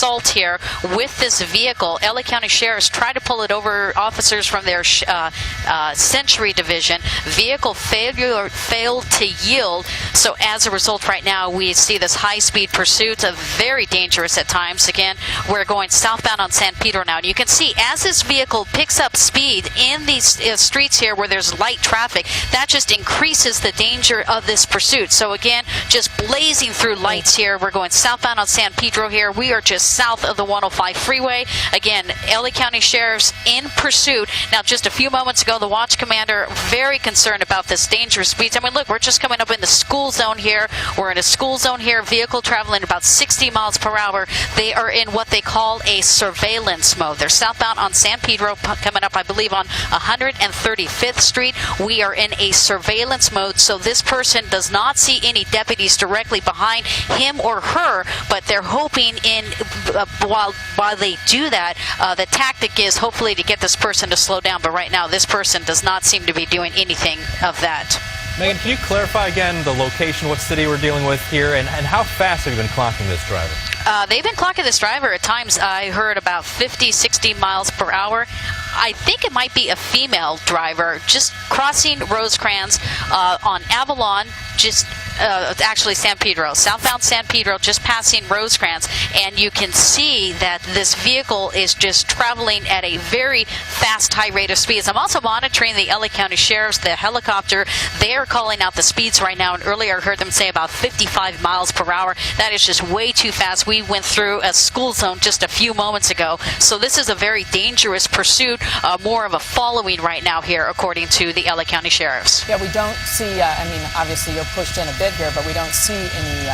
assault here with this vehicle. LA County Sheriffs try to pull it over. Officers from their Century Division. Vehicle failed to yield. So as a result, right now we see this high-speed pursuit, very dangerous at times. Again, we're going southbound on San Pedro now. And you can see as this vehicle picks up speed in these streets here where there's light traffic, that just increases the danger of this pursuit. So again, just blazing through lights here. We're going southbound on San Pedro here. We are just south of the 105 freeway. Again, LA County Sheriffs in pursuit. Now, just a few moments ago, the watch commander very concerned about this dangerous speeds. I mean, look, we're just coming up in the school zone here. We're in a school zone here. Vehicle traveling about 60 miles per hour. They are in what they call a surveillance mode. They're southbound on San Pedro, coming up, I believe, on 135th Street. We are in a surveillance mode, so this person does not see any deputies directly behind him or her, but they're hoping while they do that, the tactic is hopefully to get this person to slow down. But right now, this person does not seem to be doing anything of that. Megan, can you clarify again the location, what city we're dealing with here, and how fast have you been clocking this driver? They've been clocking this driver at times, I heard, about 50, 60 miles per hour. I think it might be a female driver just crossing Rosecrans on Avalon, just actually San Pedro, southbound San Pedro, just passing Rosecrans, and you can see that this vehicle is just traveling at a very fast, high rate of speeds. I'm also monitoring the LA County Sheriffs, the helicopter. They are calling out the speeds right now, and earlier I heard them say about 55 miles per hour. That is just way too fast. We went through a school zone just a few moments ago, so this is a very dangerous pursuit, more of a following right now here, according to the LA County Sheriffs. Yeah, we don't see, I mean, obviously you're pushed in a bit here, but we don't see any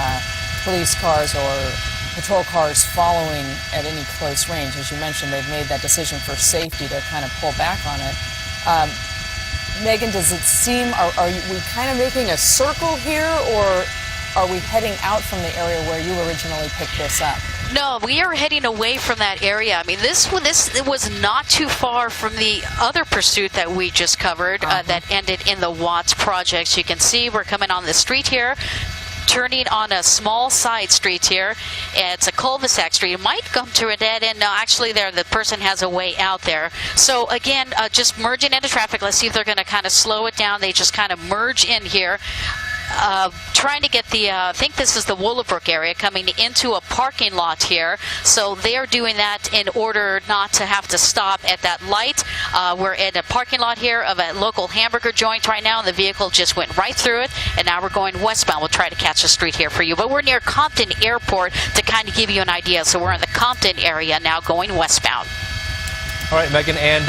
police cars or patrol cars following at any close range. As you mentioned, they've made that decision for safety to kind of pull back on it. Megan, does it seem, are we kind of making a circle here, or are we heading out from the area where you originally picked this up? No, we are heading away from that area. I mean, this was not too far from the other pursuit that we just covered that ended in the Watts Projects. You can see we're coming on the street here, turning on a small side street here. It's a cul-de-sac street. It might come to a dead end. No, actually, the person has a way out there. So again, just merging into traffic. Let's see if they're going to kind of slow it down. They just kind of merge in here. Trying to get the, I think this is the Willowbrook area, coming into a parking lot here. So they are doing that in order not to have to stop at that light. We're in a parking lot here of a local hamburger joint right now, and the vehicle just went right through it. And now we're going westbound. We'll try to catch the street here for you. But we're near Compton Airport to kind of give you an idea. So we're in the Compton area now, going westbound. All right, Megan, and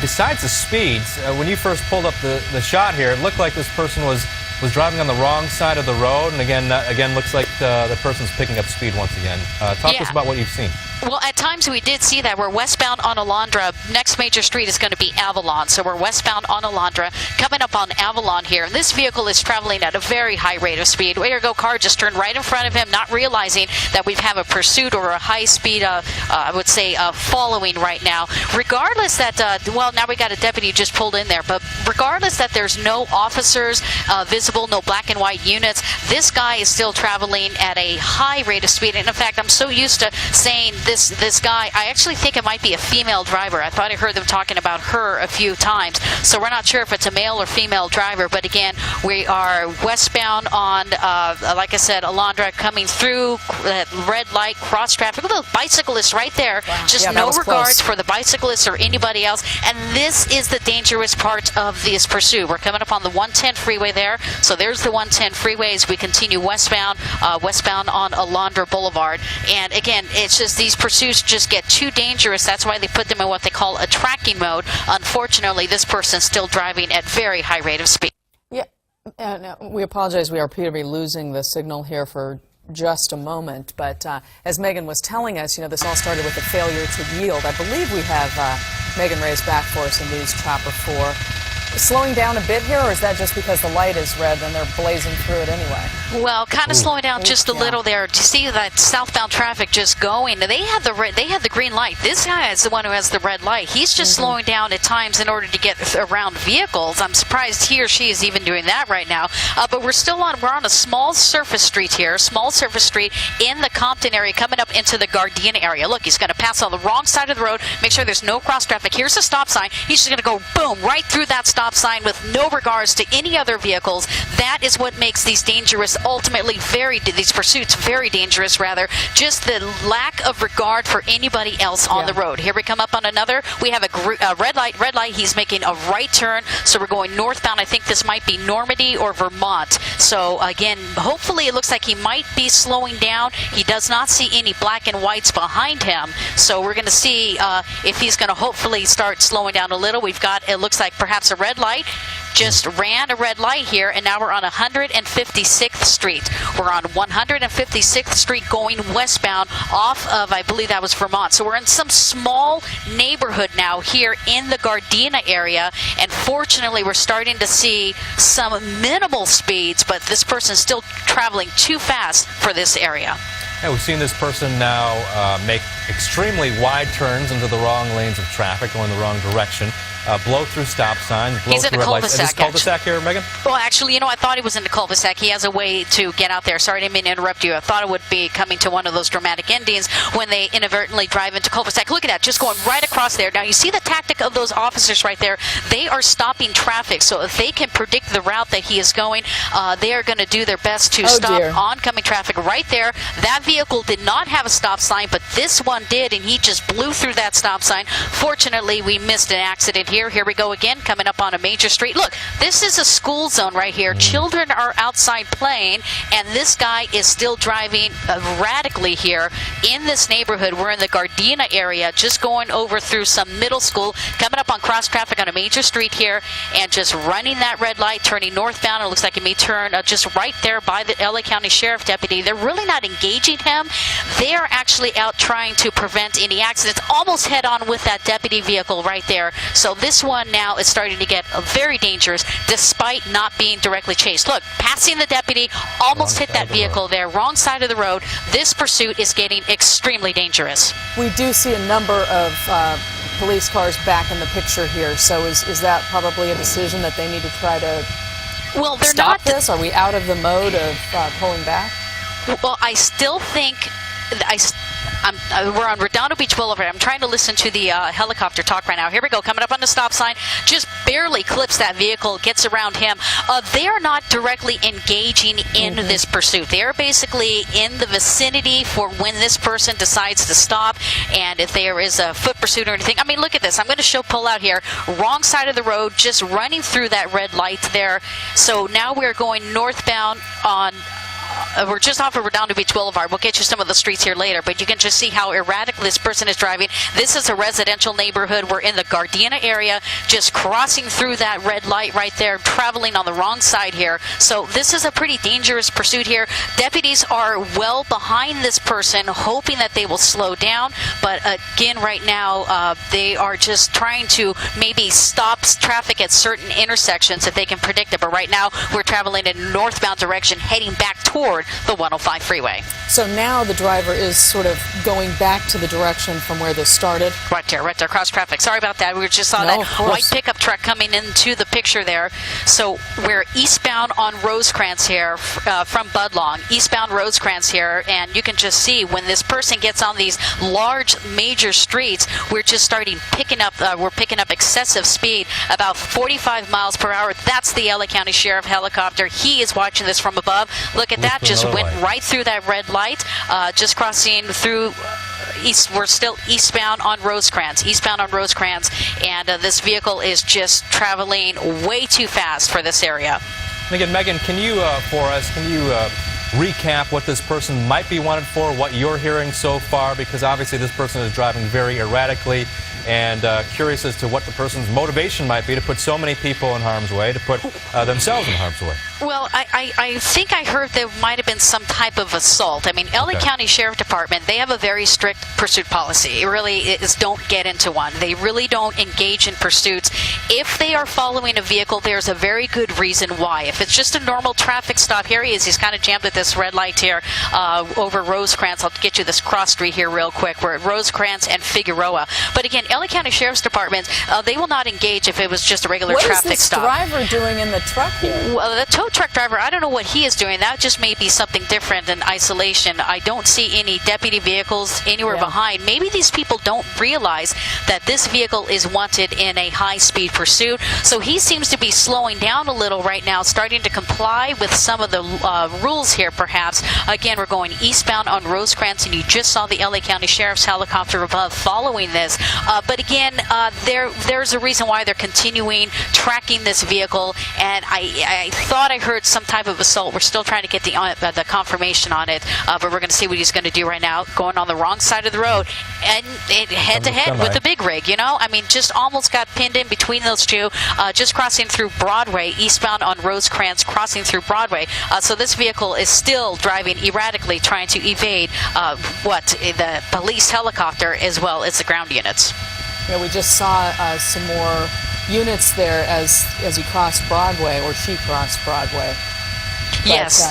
besides the speeds, when you first pulled up the shot here, it looked like this person was driving on the wrong side of the road, and again looks like the person's picking up speed once again. Talk to us about what you've seen. Well, at times we did see that. We're westbound on Alondra. Next major street is going to be Avalon. So we're westbound on Alondra, coming up on Avalon here. And this vehicle is traveling at a very high rate of speed. Way to go, car just turned right in front of him, not realizing that we have a pursuit or a high speed, I would say, following right now. Regardless that, well, now we got a deputy just pulled in there, but regardless that there's no officers visible, no black and white units, this guy is still traveling at a high rate of speed. And in fact, I'm so used to saying this guy, I actually think it might be a female driver. I thought I heard them talking about her a few times. So we're not sure if it's a male or female driver. But again, we are westbound on, like I said, Alondra, coming through that red light, cross traffic. Look at the bicyclists right there. Wow. Just no regards close for the bicyclists or anybody else. And this is the dangerous part of this pursuit. We're coming up on the 110 freeway there. So there's the 110 freeway as we continue westbound, westbound on Alondra Boulevard. And again, it's just these pursuits just get too dangerous. That's why they put them in what they call a tracking mode. Unfortunately, this person's still driving at very high rate of speed. Yeah, no, we apologize. We appear to be losing the signal here for just a moment. But as Megan was telling us, you know, this all started with a failure to yield. I believe we have Megan Reyes back for us in News Chopper 4. Slowing down a bit here, or is that just because the light is red and they're blazing through it anyway? Well, kind of slowing down just a little there. Do you see that southbound traffic just going? They had the green light. This guy is the one who has the red light. He's just slowing down at times in order to get around vehicles. I'm surprised he or she is even doing that right now. But we're on a small surface street here, in the Compton area, coming up into the Gardena area. Look, he's going to pass on the wrong side of the road. Make sure there's no cross traffic. Here's a stop sign. He's just going to go boom right through that stop sign with no regards to any other vehicles. That is what makes these these pursuits very dangerous, rather. Just the lack of regard for anybody else on the road. Here we come up on another. We have a red light. He's making a right turn, so we're going northbound. I think this might be Normandy or Vermont. So again, hopefully it looks like he might be slowing down. He does not see any black and whites behind him, so we're going to see if he's going to hopefully start slowing down a little. We've got, it looks like perhaps a red light. Just ran a red light here, and now we're on 156th Street. We're on 156th Street going westbound off of, I believe that was Vermont. So we're in some small neighborhood now here in the Gardena area, and fortunately we're starting to see some minimal speeds, but this person's still traveling too fast for this area. Yeah, we've seen this person now make extremely wide turns into the wrong lanes of traffic, going the wrong direction. Blow through stop signs. He's in a cul-de-sac. Is this cul-de-sac here, Megan? Well, actually, I thought he was in the cul-de-sac. He has a way to get out there. Sorry, I didn't mean to interrupt you. I thought it would be coming to one of those dramatic endings when they inadvertently drive into cul-de-sac. Look at that, just going right across there. Now, you see the tactic of those officers right there. They are stopping traffic, so if they can predict the route that he is going, they are going to do their best to stop oncoming traffic right there. That vehicle did not have a stop sign, but this one did, and he just blew through that stop sign. Fortunately, we missed an accident here. Here we go again, coming up on a major street. Look, this is a school zone right here. Children are outside playing, and this guy is still driving erratically here in this neighborhood. We're in the Gardena area, just going over through some middle school, coming up on cross traffic on a major street here, and just running that red light, turning northbound. It looks like he may turn just right there by the LA County Sheriff deputy. They're really not engaging him. They are actually out trying to prevent any accidents, almost head on with that deputy vehicle right there. So this one now is starting to get very dangerous despite not being directly chased. Look, passing the deputy, almost hit that vehicle there, wrong side of the road. This pursuit is getting extremely dangerous. We do see a number of police cars back in the picture here, so is that probably a decision that they need to try to stop this? Are we out of the mode of pulling back? Well, I still think we're on Redondo Beach Boulevard. I'm trying to listen to the helicopter talk right now. Here we go, coming up on the stop sign. Just barely clips that vehicle, gets around him. They are not directly engaging in this pursuit. They are basically in the vicinity for when this person decides to stop, and if there is a foot pursuit or anything. I mean, look at this. I'm going to pull out here. Wrong side of the road, just running through that red light there. So now we're going northbound on we're just off of Redondo Beach Boulevard. We'll get you some of the streets here later, but you can just see how erratic this person is driving. This is a residential neighborhood. We're in the Gardena area, just crossing through that red light right there, traveling on the wrong side here. So this is a pretty dangerous pursuit here. Deputies are well behind this person, hoping that they will slow down, but again, right now, they are just trying to maybe stop traffic at certain intersections if they can predict it. But right now, we're traveling in a northbound direction, heading back toward the 105 freeway. So now the driver is sort of going back to the direction from where this started? Right there, cross traffic. Sorry about that. We just saw that white pickup truck coming into the picture there. So we're eastbound on Rosecrans here from Budlong, eastbound Rosecrans here, and you can just see when this person gets on these large major streets, we're just picking up excessive speed, about 45 miles per hour. That's the LA County Sheriff helicopter. He is watching this from above. Look at that, just went right through that red light, just crossing through east. We're still eastbound on Rosecrans, and this vehicle is just traveling way too fast for this area. And again, Megan, can you recap what this person might be wanted for, what you're hearing so far? Because obviously this person is driving very erratically, and curious as to what the person's motivation might be to put so many people in harm's way, to put themselves in harm's way. Well, I think I heard there might have been some type of assault. I mean, LA Okay. County Sheriff Department, they have a very strict pursuit policy. It really is don't get into one. They really don't engage in pursuits. If they are following a vehicle, there's a very good reason why. If it's just a normal traffic stop, here he is. He's kind of jammed at this red light here over Rosecrans. I'll get you this cross street here real quick. We're at Rosecrans and Figueroa. But again, LA County Sheriff's Department, they will not engage if it was just a regular What is traffic this stop. driver doing in the truck here? Well, the tow truck driver, I don't know what he is doing. That just may be something different in isolation. I don't see any deputy vehicles anywhere Yeah. behind. Maybe these people don't realize that this vehicle is wanted in a high-speed pursuit. So he seems to be slowing down a little right now, starting to comply with some of the rules here, perhaps. Again, we're going eastbound on Rosecrans, and you just saw the LA County Sheriff's helicopter above following this. But again, there's a reason why they're continuing tracking this vehicle, and I thought I heard some type of assault. We're still trying to get the confirmation on it, but we're going to see what he's going to do right now. Going on the wrong side of the road, and head to head with the big rig. You know, I mean, just almost got pinned in between those two. Just crossing through Broadway, eastbound on Rosecrans, crossing through Broadway. So this vehicle is still driving erratically, trying to evade the police helicopter as well as the ground units. Yeah, we just saw some more units there as he crossed Broadway, or she crossed Broadway. Yes.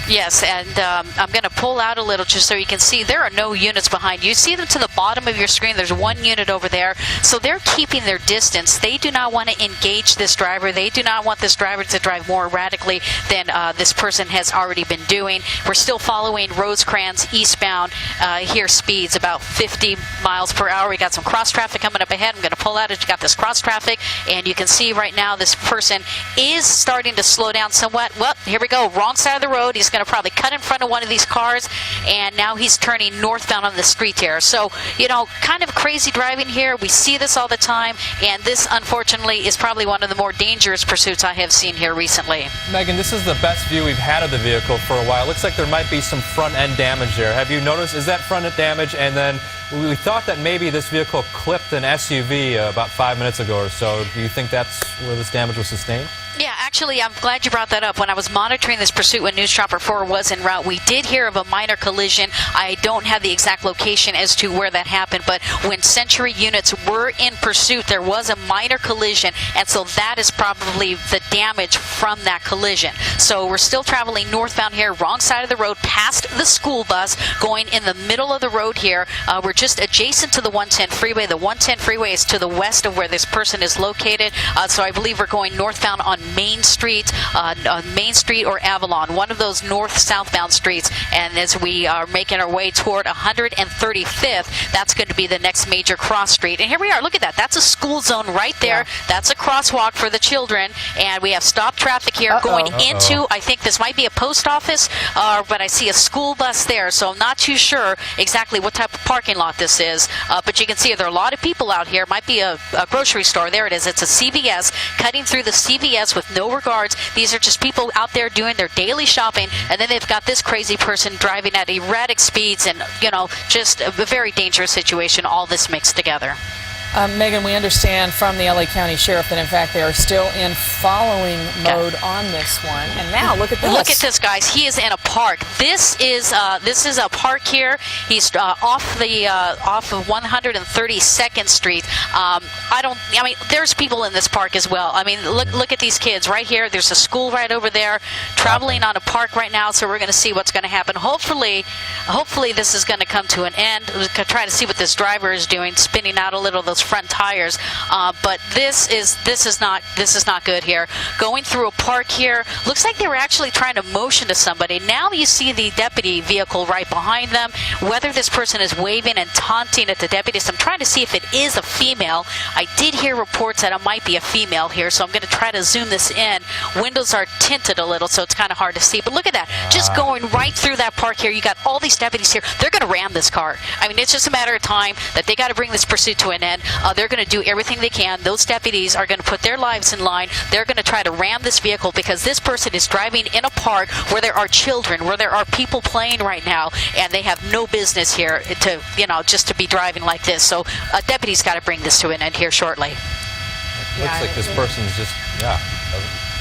Yes, and I'm going to pull out a little just so you can see there are no units behind you. See them to the bottom of your screen. There's one unit over there. So they're keeping their distance. They do not want to engage this driver. They do not want this driver to drive more erratically than this person has already been doing. We're still following Rosecrans eastbound. Here speeds about 50 miles per hour. We got some cross traffic coming up ahead. I'm going to pull out it. You got this cross traffic, and you can see right now this person is starting to slow down somewhat. Well, here we go. Wrong side of the road. He's going to probably cut in front of one of these cars, and now he's turning northbound on the street here. So, you know, kind of crazy driving here. We see this all the time, and this, unfortunately, is probably one of the more dangerous pursuits I have seen here recently. Megan, this is the best view we've had of the vehicle for a while. Looks like there might be some front-end damage there. Have you noticed? Is that front-end damage? And then we thought that maybe this vehicle clipped an SUV about 5 minutes ago or so. Do you think that's where this damage was sustained? Yeah, actually, I'm glad you brought that up. When I was monitoring this pursuit when News Chopper 4 was en route, we did hear of a minor collision. I don't have the exact location as to where that happened, but when Century units were in pursuit, there was a minor collision, and so that is probably the damage from that collision. So we're still traveling northbound here, wrong side of the road, past the school bus, going in the middle of the road here. We're just adjacent to the 110 freeway. The 110 freeway is to the west of where this person is located, so I believe we're going northbound on Main Street or Avalon, one of those north-southbound streets. And as we are making our way toward 135th, that's going to be the next major cross street. And here we are. Look at that. That's a school zone right there. Yeah. That's a crosswalk for the children. And we have stop traffic here going into, I think this might be a post office, but I see a school bus there. So I'm not too sure exactly what type of parking lot this is. But you can see there are a lot of people out here. It might be a grocery store. There it is. It's a CVS, cutting through the CVS with no regards. These are just people out there doing their daily shopping, and then they've got this crazy person driving at erratic speeds, and, you know, just a very dangerous situation, all this mixed together. Megan, we understand from the LA County Sheriff that, in fact, they are still in following mode on this one. And now, look at this. Look at this, guys. He is in a park. This is a park here. He's off of 132nd Street. I mean, there's people in this park as well. I mean, look at these kids right here. There's a school right over there, traveling on a park right now. So we're going to see what's going to happen. Hopefully, this is going to come to an end. We're going to try to see what this driver is doing, spinning out a little of those front tires, but this is not good here. Going through a park here, looks like they were actually trying to motion to somebody. Now you see the deputy vehicle right behind them. Whether this person is waving and taunting at the deputies, I'm trying to see if it is a female. I did hear reports that it might be a female here, so I'm going to try to zoom this in. Windows are tinted a little, so it's kind of hard to see, but look at that. Just going right through that park here. You got all these deputies here. They're going to ram this car. I mean, it's just a matter of time that they got to bring this pursuit to an end. They're going to do everything they can. Those deputies are going to put their lives in line. They're going to try to ram this vehicle because this person is driving in a park where there are children, where there are people playing right now, and they have no business here to, just to be driving like this. So deputies got to bring this to an end here shortly. Looks like this person's just,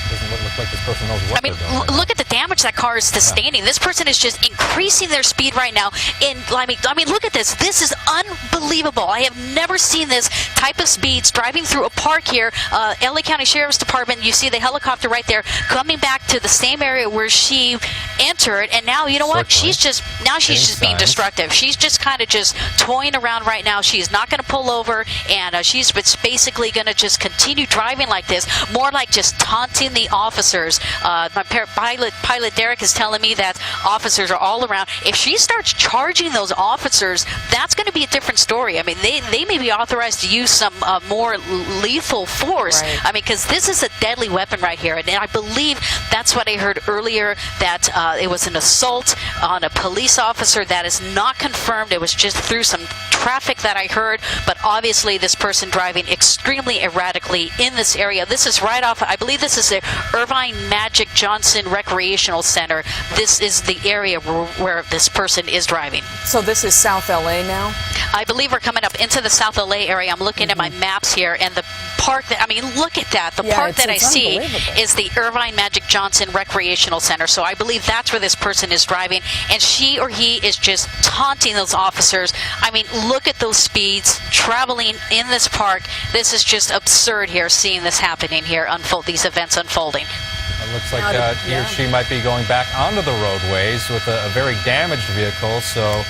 Doesn't look like this person knows what I mean, they're doing. look at the damage that car is sustaining. This person is just increasing their speed right now. And I mean, look at this. This is unbelievable. I have never seen this type of speeds driving through a park here. LA County Sheriff's Department, you see the helicopter right there coming back to the same area where she entered. And now, you know what? Circling. She's just being signs. destructive. She's just kind of just toying around right now. She's not going to pull over, and she's basically going to just continue driving like this, more like just taunting the officers. My pilot Derek is telling me that officers are all around. If she starts charging those officers, that's going to be a different story. I mean, they may be authorized to use some more lethal force. Right. I mean, because this is a deadly weapon right here, and I believe that's what I heard earlier, that it was an assault on a police officer. That is not confirmed. It was just through some traffic that I heard, but obviously this person driving extremely erratically in this area. This is right off, I believe this is the Irvine Magic Johnson Recreational Center. This is the area where this person is driving. So this is South LA now? I believe we're coming up into the South LA area. I'm looking at my maps here, and the park that, I mean, look at that. The park that I it's see unbelievable. is the Irvine Magic Johnson Recreational Center. So I believe that's where this person is driving, and she or he is just taunting those officers. I mean, look at those speeds traveling in this park. This is just absurd here, seeing this happening here, these events unfolding. It looks like Now, he or yeah. she might be going back onto the roadways with a very damaged vehicle. So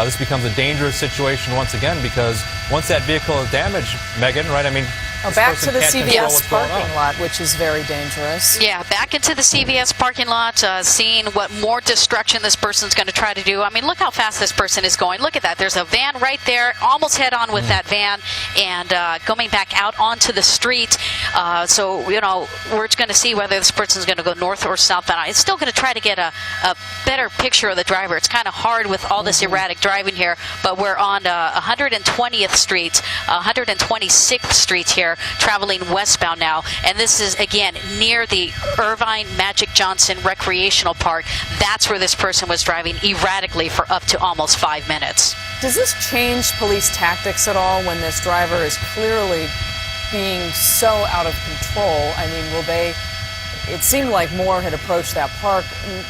this becomes a dangerous situation once again, because once that vehicle is damaged, Megan, right? I mean, this Back person to the can't control CVS what's going parking on. lot, which is very dangerous. Yeah, back into the CVS parking lot, seeing what more destruction this person's going to try to do. I mean, look how fast this person is going. Look at that. There's a van right there, almost head on with that van, and going back out onto the street. So, you know, we're going to see whether this person's going to go north or southbound. It's still going to try to get a better picture of the driver. It's kind of hard with all this erratic driving here, but we're on 120th Street, 126th Street here, traveling westbound now, and this is again near the Irvine Magic Johnson Recreational Park. That's where this person was driving erratically for up to almost 5 minutes. Does this change police tactics at all when this driver is clearly being so out of control? I mean, will they... It seemed like Moore had approached that park.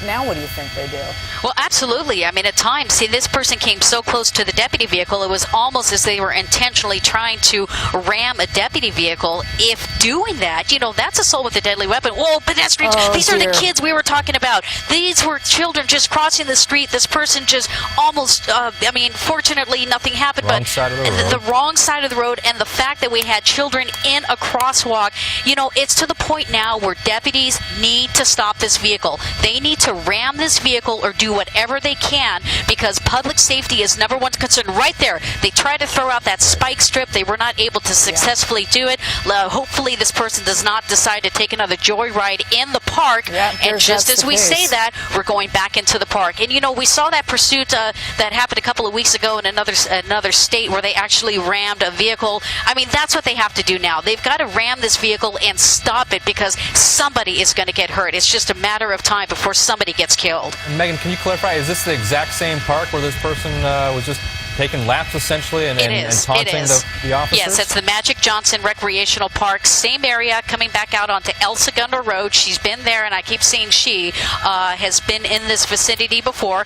Now what do you think they do? Well, absolutely. I mean, at times, see, this person came so close to the deputy vehicle, it was almost as they were intentionally trying to ram a deputy vehicle. If doing that, you know, that's assault with a deadly weapon. Whoa, pedestrians, Oh, these are dear. the kids we were talking about. These were children just crossing the street. This person just almost, I mean, fortunately, nothing happened. Wrong but side of the road. the wrong side of the road, and the fact that we had children in a crosswalk, you know, it's to the point now where deputies need to stop this vehicle. They need to ram this vehicle or do whatever they can, because public safety is number one concern. Right there, they tried to throw out that spike strip. They were not able to successfully do it. Hopefully this person does not decide to take another joyride in the park. Yeah, and just that's as the we case. say that, we're going back into the park. And you know, we saw that pursuit that happened a couple of weeks ago in another state, where they actually rammed a vehicle. I mean, that's what they have to do now. They've got to ram this vehicle and stop it, because somebody is going to get hurt. It's just a matter of time before somebody gets killed. And Megan, can you clarify, is this the exact same park where this person was just taking laps essentially and taunting the officers? Yes, it's the Magic Johnson Recreational Park. Same area, coming back out onto El Segundo Road. She's been there, and I keep seeing she has been in this vicinity before.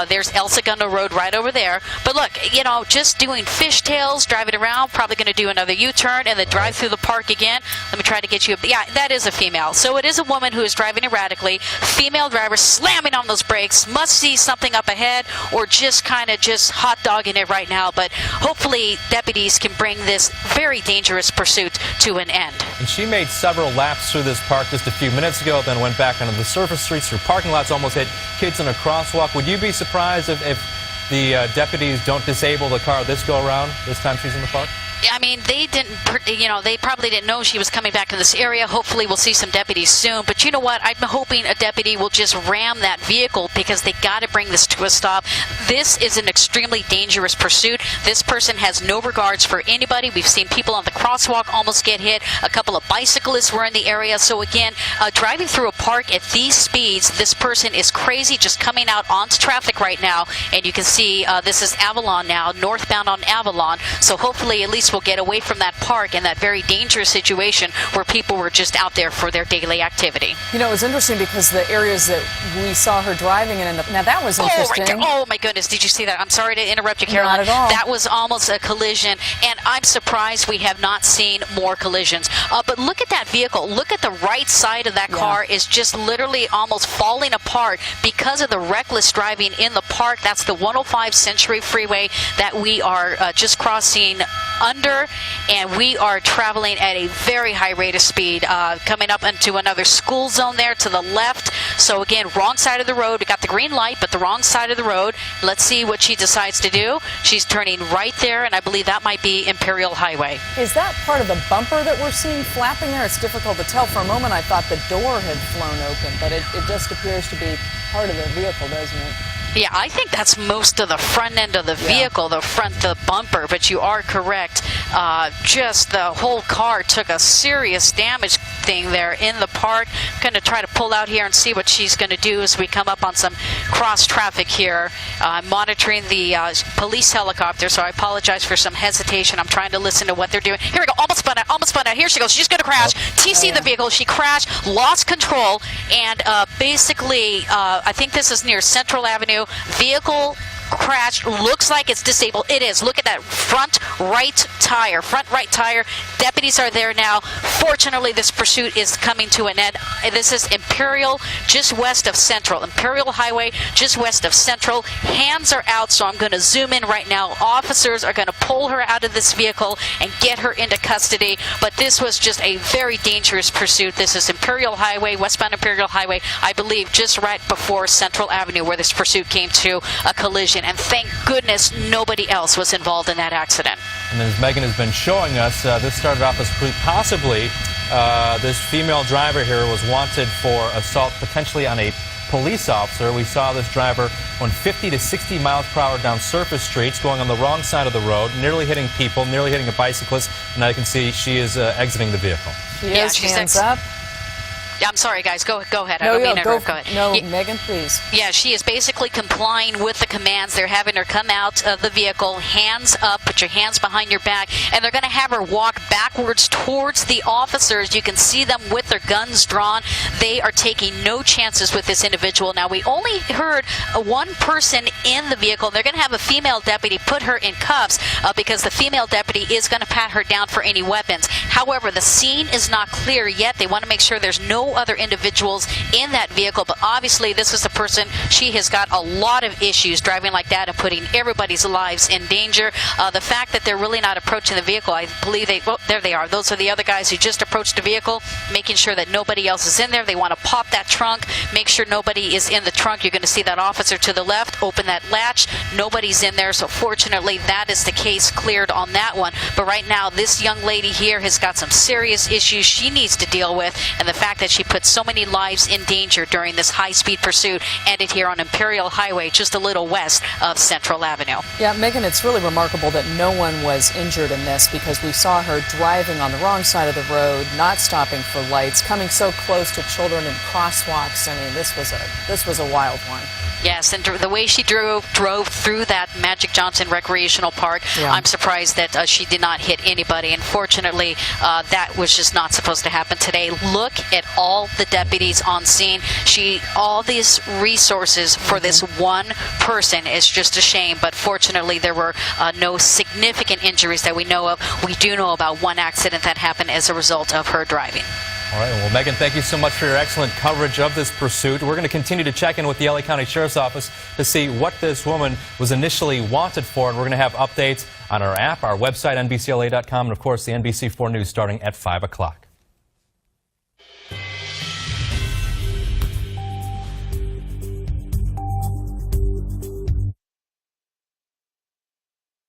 There's El Segundo Road right over there. But look, you know, just doing fishtails, driving around, probably going to do another U-turn and then drive through the park again. Let me try to get you. Yeah, that is a female. So it is a woman who is driving erratically. Female driver slamming on those brakes. Must see something up ahead, or just kind of just hot dogging it right now. But hopefully deputies can bring this very dangerous pursuit to an end. And she made several laps through this park just a few minutes ago, then went back onto the surface streets through parking lots, almost hit kids in a crosswalk. Would you be surprised if the deputies don't disable the car this go around, this time she's in the park? I mean, they didn't, you know, they probably didn't know she was coming back in this area. Hopefully we'll see some deputies soon. But you know what? I'm hoping a deputy will just ram that vehicle, because they got to bring this to a stop. This is an extremely dangerous pursuit. This person has no regards for anybody. We've seen people on the crosswalk almost get hit. A couple of bicyclists were in the area. So again, driving through a park at these speeds, this person is crazy, just coming out onto traffic right now. And you can see this is Avalon now, northbound on Avalon. So hopefully at least will get away from that park and that very dangerous situation where people were just out there for their daily activity. You know, it was interesting because the areas that we saw her driving in, now that was interesting. Oh my goodness, did you see that? I'm sorry to interrupt you, Caroline. Not at all. That was almost a collision, and I'm surprised we have not seen more collisions. But look at that vehicle. Look at the right side of that car is just literally almost falling apart because of the reckless driving in the park. That's the 105 Century Freeway that we are just crossing under, and we are traveling at a very high rate of speed, coming up into another school zone there to the left. So again, wrong side of the road. We got the green light, but the wrong side of the road. Let's see what she decides to do. She's turning right there, and I believe that might be Imperial Highway. Is that part of the bumper that we're seeing flapping there? It's difficult to tell. For a moment, I thought the door had flown open, but it just appears to be part of the vehicle, doesn't it? Yeah, I think that's most of the front end of the vehicle, the bumper, but you are correct. Just the whole car took a serious damage thing there in the park. I'm going to try to pull out here and see what she's going to do as we come up on some cross traffic here. I'm monitoring the police helicopter, so I apologize for some hesitation. I'm trying to listen to what they're doing. Here we go, almost spun out. Here she goes, she's going to crash. TC the vehicle, she crashed, lost control, and basically, I think this is near Central Avenue. Vehicle crashed, looks like it's disabled. It is. Look at that front right tire. Deputies are there now. Fortunately, this pursuit is coming to an end. This is Imperial, just west of Central. Imperial Highway, just west of Central. Hands are out, so I'm going to zoom in right now. Officers are going to pull her out of this vehicle and get her into custody. But this was just a very dangerous pursuit. This is Imperial Highway, westbound Imperial Highway, I believe just right before Central Avenue, where this pursuit came to a collision. And thank goodness nobody else was involved in that accident. And as Megan has been showing us, this started off as possibly this female driver here was wanted for assault potentially on a police officer. We saw this driver going 50 to 60 miles per hour down surface streets, going on the wrong side of the road, nearly hitting people, nearly hitting a bicyclist. And now you can see she is exiting the vehicle. She is, hands up. I'm sorry, guys. Go ahead. No, I don't mean to interrupt. Go ahead. No, Megan, please. Yeah, she is basically complying with the commands. They're having her come out of the vehicle, hands up, put your hands behind your back, and they're going to have her walk backwards towards the officers. You can see them with their guns drawn. They are taking no chances with this individual. Now, we only heard one person in the vehicle. They're going to have a female deputy put her in cuffs because the female deputy is going to pat her down for any weapons. However, the scene is not clear yet. They want to make sure there's no other individuals in that vehicle, but obviously this is the person. She has got a lot of issues driving like that and putting everybody's lives in danger. The fact that they're really not approaching the vehicle, I believe there they are. Those are the other guys who just approached the vehicle, making sure that nobody else is in there. They want to pop that trunk, make sure nobody is in the trunk. You're going to see that officer to the left open that latch. Nobody's in there, so fortunately that is the case cleared on that one. But right now, this young lady here has got some serious issues she needs to deal with, and the fact that she put so many lives in danger during this high-speed pursuit ended here on Imperial Highway, just a little west of Central Avenue. Yeah, Megan, it's really remarkable that no one was injured in this because we saw her driving on the wrong side of the road, not stopping for lights, coming so close to children in crosswalks. I mean, this was a wild one. Yes, and the way she drove through that Magic Johnson Recreational Park, I'm surprised that she did not hit anybody. And fortunately, that was just not supposed to happen today. Look at all the deputies on scene. All these resources for this one person is just a shame. But fortunately, there were no significant injuries that we know of. We do know about one accident that happened as a result of her driving. All right, well, Megan, thank you so much for your excellent coverage of this pursuit. We're going to continue to check in with the LA County Sheriff's Office to see what this woman was initially wanted for, and we're going to have updates on our app, our website, NBCLA.com, and, of course, the NBC4 News starting at 5 o'clock.